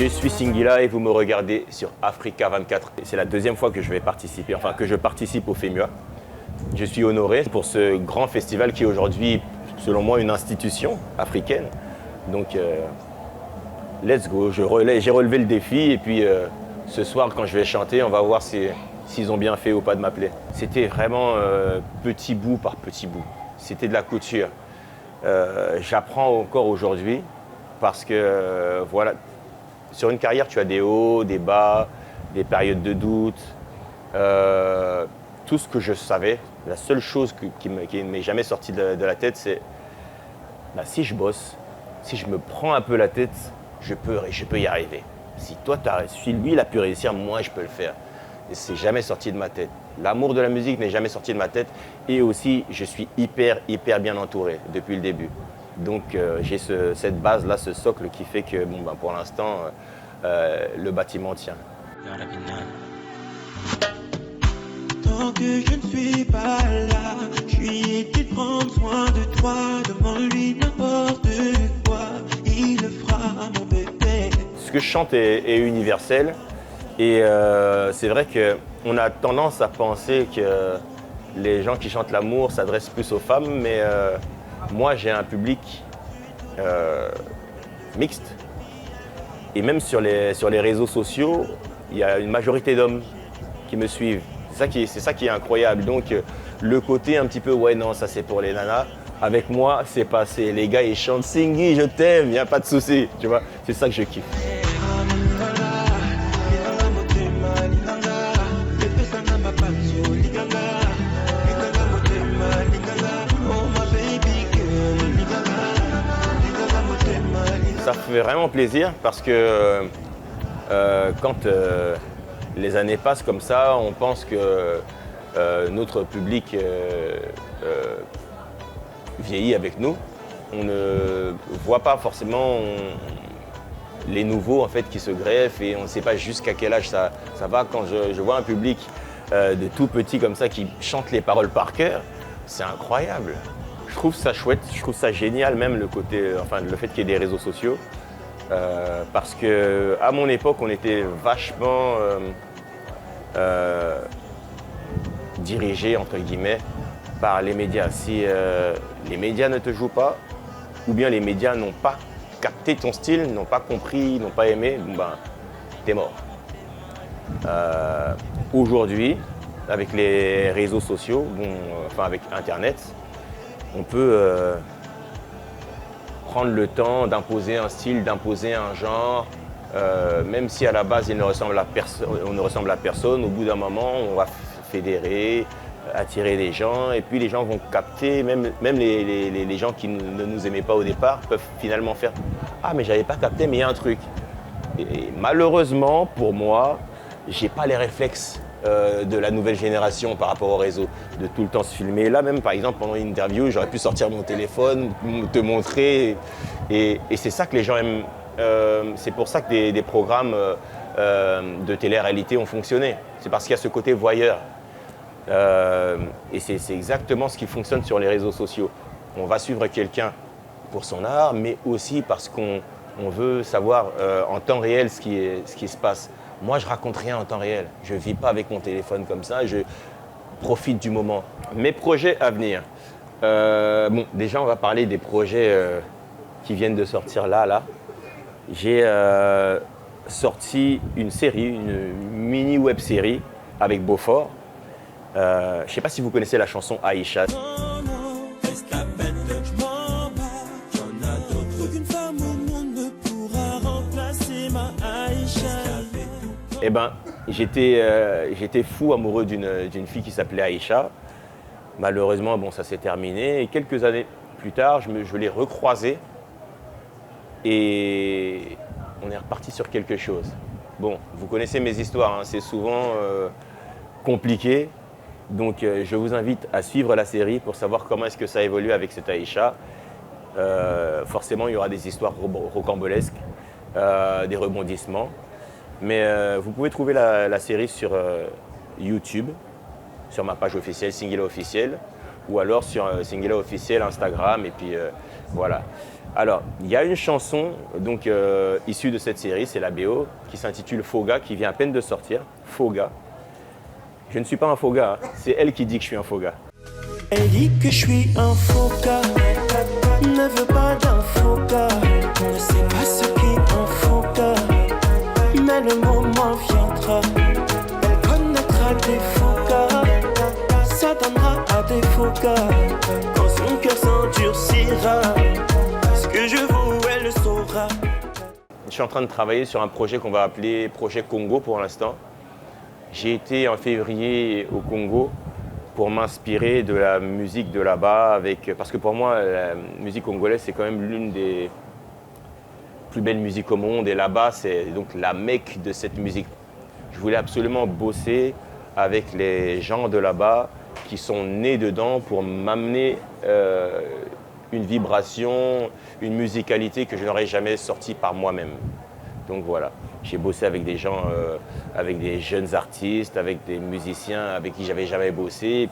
Je suis Singila et vous me regardez sur Africa 24. C'est la deuxième fois que je vais participer, enfin que je participe au FEMUA. Je suis honoré pour ce grand festival qui est aujourd'hui, selon moi, une institution africaine. Donc, let's go. J'ai relevé le défi et puis ce soir, quand je vais chanter, on va voir s'ils ont bien fait ou pas de m'appeler. C'était vraiment petit bout par petit bout. C'était de la couture. J'apprends encore aujourd'hui parce que, voilà, sur une carrière, tu as des hauts, des bas, des périodes de doute. Tout ce que je savais, la seule chose qui ne m'est jamais sortie de la tête, c'est si je bosse, si je me prends un peu la tête, je peux y arriver. Si lui, il a pu réussir, moi, je peux le faire. Et c'est jamais sorti de ma tête. L'amour de la musique n'est jamais sorti de ma tête. Et aussi, je suis hyper bien entouré depuis le début. Donc, j'ai cette base-là, ce socle qui fait que, pour l'instant, le bâtiment tient. Tant que je ne suis pas là, je lui ai dit de prendre soin de toi. Demande-lui n'importe quoi, il le fera, mon bébé. Ce que je chante est universel. Et c'est vrai qu'on a tendance à penser que les gens qui chantent l'amour s'adressent plus aux femmes, mais moi j'ai un public mixte. Et même sur les réseaux sociaux, il y a une majorité d'hommes qui me suivent. C'est ça qui est incroyable. Donc le côté un petit peu, ouais non, ça c'est pour les nanas. Avec moi, c'est passé. Les gars, ils chantent Singy, je t'aime, il n'y a pas de souci. Tu vois, c'est ça que je kiffe. Ça fait vraiment plaisir parce que quand les années passent comme ça, on pense que notre public vieillit avec nous. On ne voit pas forcément les nouveaux en fait, qui se greffent et on ne sait pas jusqu'à quel âge ça va. Quand je vois un public de tout petit comme ça qui chante les paroles par cœur, c'est incroyable. Je trouve ça chouette, je trouve ça génial même le fait qu'il y ait des réseaux sociaux. Parce qu'à mon époque, on était vachement dirigé, entre guillemets, par les médias. Si les médias ne te jouent pas, ou bien les médias n'ont pas capté ton style, n'ont pas compris, n'ont pas aimé, t'es mort. Aujourd'hui, avec les réseaux sociaux, avec Internet, on peut prendre le temps d'imposer un style, d'imposer un genre, même si à la base on ne ressemble à personne, au bout d'un moment on va fédérer, attirer les gens et puis les gens vont capter, même les gens qui ne nous aimaient pas au départ peuvent finalement faire « Ah mais j'avais pas capté mais il y a un truc ». Et malheureusement pour moi, j'ai pas les réflexes de la nouvelle génération par rapport au réseau, de tout le temps se filmer. Là même par exemple pendant une interview, j'aurais pu sortir mon téléphone, te montrer et c'est ça que les gens aiment. C'est pour ça que des programmes de télé-réalité ont fonctionné. C'est parce qu'il y a ce côté voyeur. Et c'est exactement ce qui fonctionne sur les réseaux sociaux. On va suivre quelqu'un pour son art, mais aussi parce qu'on veut savoir en temps réel ce qui se passe. Moi, je raconte rien en temps réel. Je ne vis pas avec mon téléphone comme ça. Je profite du moment. Mes projets à venir. Déjà, on va parler des projets qui viennent de sortir là. J'ai sorti une série, une mini web-série avec Beaufort. Je ne sais pas si vous connaissez la chanson Aïcha. Eh ben, j'étais fou amoureux d'une fille qui s'appelait Aïcha. Malheureusement, ça s'est terminé. Et quelques années plus tard, je l'ai recroisée. Et on est reparti sur quelque chose. Bon, vous connaissez mes histoires, hein, c'est souvent compliqué. Donc, je vous invite à suivre la série pour savoir comment est-ce que ça évolue avec cette Aïcha. Forcément, il y aura des histoires rocambolesques, des rebondissements. Mais vous pouvez trouver la série sur YouTube, sur ma page officielle, Singila officielle, ou alors sur Singela officiel Instagram, et puis voilà. Alors, il y a une chanson donc, issue de cette série, c'est la BO, qui s'intitule Foga, qui vient à peine de sortir, Foga. Je ne suis pas un faux gars, hein. C'est elle qui dit que je suis un faux gars. Elle dit que je suis un faux gars, ne veut pas d'un faux gars, ne sait pas ce qu'est un faux gars, mais le moment viendra, elle connaîtra des faux gars, ça donnera à des faux gars, quand son cœur s'endurcira, ce que je vaux, elle le saura. Je suis en train de travailler sur un projet qu'on va appeler Projet Congo pour l'instant. J'ai été en février au Congo pour m'inspirer de la musique de là-bas, parce que pour moi, la musique congolaise, c'est quand même l'une des plus belles musiques au monde. Et là-bas, c'est donc la Mecque de cette musique. Je voulais absolument bosser avec les gens de là-bas qui sont nés dedans pour m'amener une vibration, une musicalité que je n'aurais jamais sortie par moi-même. Donc voilà, j'ai bossé avec des gens, avec des jeunes artistes, avec des musiciens avec qui j'avais jamais bossé.